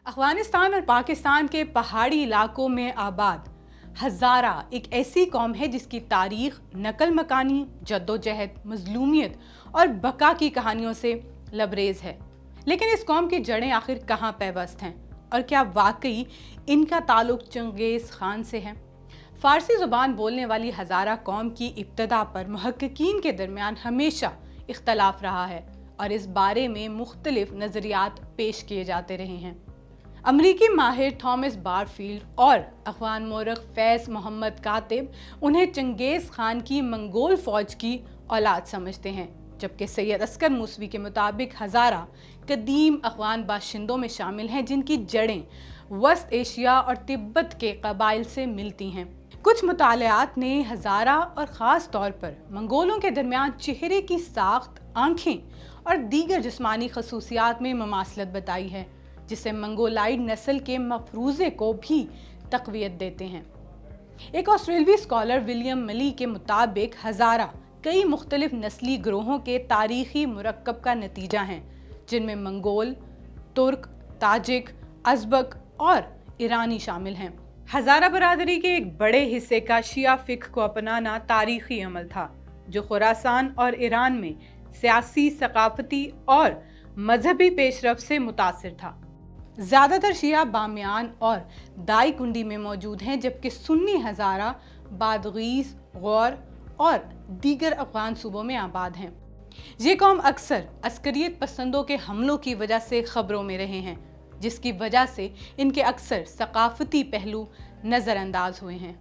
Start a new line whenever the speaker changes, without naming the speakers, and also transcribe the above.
अफगानिस्तान और पाकिस्तान के पहाड़ी इलाकों में आबाद हज़ारा एक ऐसी कौम है जिसकी तारीख नकल मकानी, जद्दोजहद, मजलूमियत और बका की कहानियों से लबरेज है। लेकिन इस कौम की जड़ें आखिर कहाँ पैवस्त हैं और क्या वाकई इनका ताल्लुक चंगेज़ खान से है? फ़ारसी ज़ुबान बोलने वाली हज़ारा कौम की इब्तदा पर मुहक्किकीन के दरमियान हमेशा इख्तलाफ रहा है और इस बारे में मुख्तलिफ नज़रियात पेश किए जाते रहे हैं। अमरीकी माहिर थॉमस बारफील्ड और अफ़गान मौरख फैज़ मोहम्मद कातिब उन्हें चंगेज़ खान की मंगोल फ़ौज की औलाद समझते हैं, जबकि सैयद अस्कर मूसवी के मुताबिक हज़ारा कदीम अफ़गान बाशिंदों में शामिल हैं जिनकी जड़ें वस्त एशिया और तिब्बत के कबाइल से मिलती हैं। कुछ मुतालियात ने हज़ारा और ख़ास तौर पर मंगोलों के दरमियान चेहरे की साख्त, आँखें और दीगर जिस्मानी खसूसियात में ममासलत बताई है, जिसे मंगोलाइड नस्ल के मफरूज़े को भी तक़वियत देते हैं। एक ऑस्ट्रेलवी स्कॉलर विलियम मिली के मुताबिक हज़ारा कई मुख्तलिफ नस्ली ग्रोहों के तारीख़ी मुरक्कब का नतीजा हैं, जिनमें मंगोल, तुर्क, ताजिक, अज़बक और ईरानी शामिल हैं। हज़ारा बरादरी के एक बड़े हिस्से का शिया फ़िक़्ह को अपनाना तारीख़ी अमल था, जो खुरासान और ईरान में सियासी, सक़ाफ़ती और मजहबी पेशरफ से मुतासिर था। ज़्यादातर शिया बामियान और दाई कुंडी में मौजूद हैं, जबकि सुन्नी हज़ारा बादगीस, गौर और दीगर अफ़गान सूबों में आबाद हैं। ये कौम अक्सर अस्करियत पसंदों के हमलों की वजह से ख़बरों में रहे हैं, जिसकी वजह से इनके अक्सर सक़ाफ़ती पहलू नज़रअंदाज हुए हैं।